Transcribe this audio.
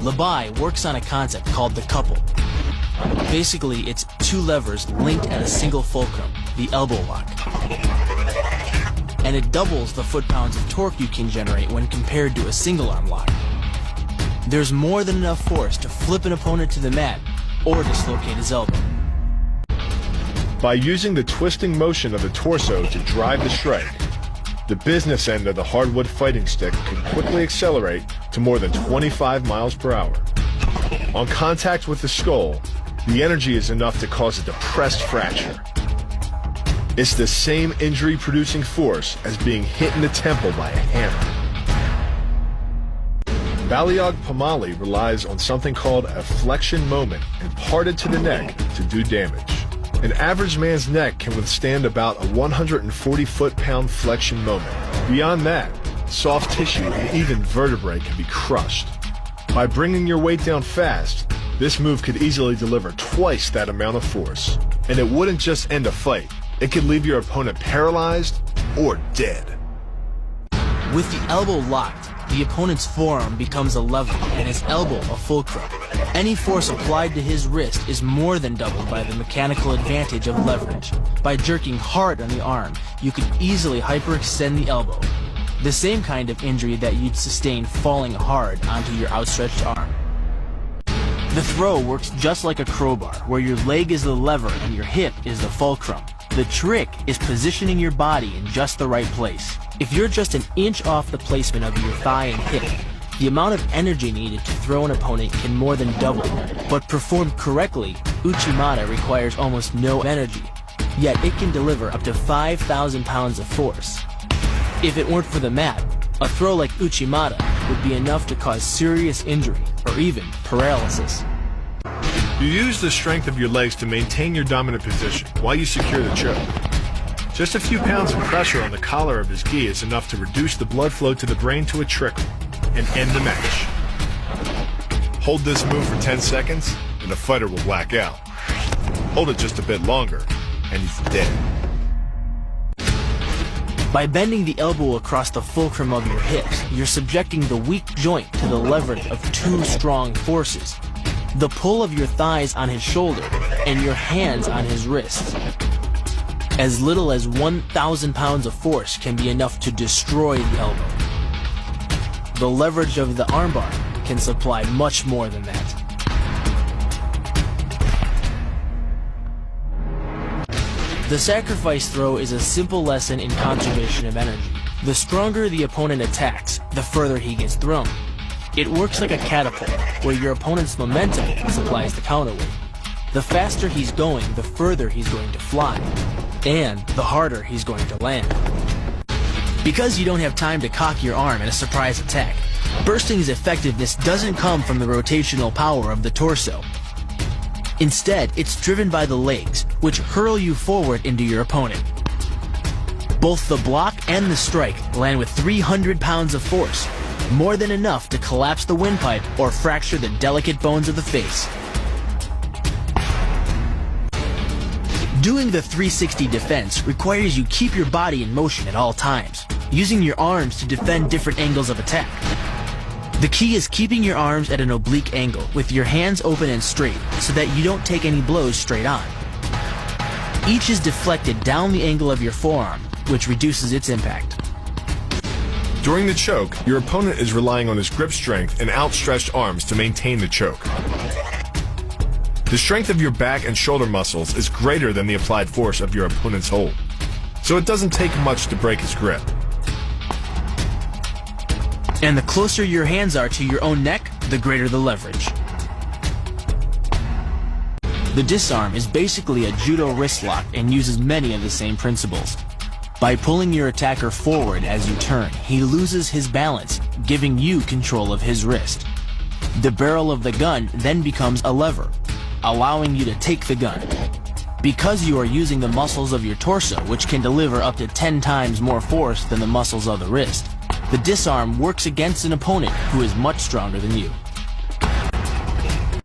Labai works on a concept called the couple. Basically, it's two levers linked at a single fulcrum, the elbow lock. And it doubles the foot-pounds of torque you can generate when compared to a single-arm lock. There's more than enough force to flip an opponent to the mat or dislocate his elbow. By using the twisting motion of the torso to drive the strike, the business end of the hardwood fighting stick can quickly accelerate to more than 25 miles per hour. On contact with the skull, the energy is enough to cause a depressed fracture. It's the same injury-producing force as being hit in the temple by a hammer. Balayage Pamali relies on something called a flexion moment imparted to the neck to do damage. An average man's neck can withstand about a 140 foot-pound flexion moment. Beyond that, soft tissue and even vertebrae can be crushed. By bringing your weight down fast, this move could easily deliver twice that amount of force. And it wouldn't just end a fight, it could leave your opponent paralyzed or dead. With the elbow locked, the opponent's forearm becomes a lever and his elbow a fulcrum. Any force applied to his wrist is more than doubled by the mechanical advantage of leverage. By jerking hard on the arm, you could easily hyperextend the elbow. The same kind of injury that you'd sustain falling hard onto your outstretched arm. The throw works just like a crowbar, where your leg is the lever and your hip is the fulcrum. The trick is positioning your body in just the right place. If you're just an inch off the placement of your thigh and hip, the amount of energy needed to throw an opponent can more than double. But performed correctly, Uchimata requires almost no energy, yet it can deliver up to 5,000 pounds of force. If it weren't for the mat, a throw like Uchimata would be enough to cause serious injury or even paralysis. You use the strength of your legs to maintain your dominant position while you secure the choke. Just a few pounds of pressure on the collar of his gi is enough to reduce the blood flow to the brain to a trickle and end the match. Hold this move for 10 seconds and the fighter will black out. Hold it just a bit longer and he's dead. By bending the elbow across the fulcrum of your hips, you're subjecting the weak joint to the leverage of two strong forces. The pull of your thighs on his shoulder and your hands on his wrists. As little as 1,000 pounds of force can be enough to destroy the elbow. The leverage of the armbar can supply much more than that. The sacrifice throw is a simple lesson in conservation of energy. The stronger the opponent attacks, the further he gets thrown. It works like a catapult, where your opponent's momentum supplies the counterweight. The faster he's going, the further he's going to fly, and the harder he's going to land. Because you don't have time to cock your arm in a surprise attack, bursting's effectiveness doesn't come from the rotational power of the torso. Instead, it's driven by the legs, which hurl you forward into your opponent. Both the block and the strike land with 300 pounds of force, more than enough to collapse the windpipe or fracture the delicate bones of the face. Doing the 360 defense requires you keep your body in motion at all times, using your arms to defend different angles of attack. The key is keeping your arms at an oblique angle with your hands open and straight so that you don't take any blows straight on. Each is deflected down the angle of your forearm, which reduces its impact. During the choke, your opponent is relying on his grip strength and outstretched arms to maintain the choke. The strength of your back and shoulder muscles is greater than the applied force of your opponent's hold, so it doesn't take much to break his grip. And the closer your hands are to your own neck, the greater the leverage. The disarm is basically a judo wrist lock and uses many of the same principles. By pulling your attacker forward as you turn, he loses his balance, giving you control of his wrist. The barrel of the gun then becomes a lever, allowing you to take the gun. Because you are using the muscles of your torso, which can deliver up to 10 times more force than the muscles of the wrist, the disarm works against an opponent who is much stronger than you.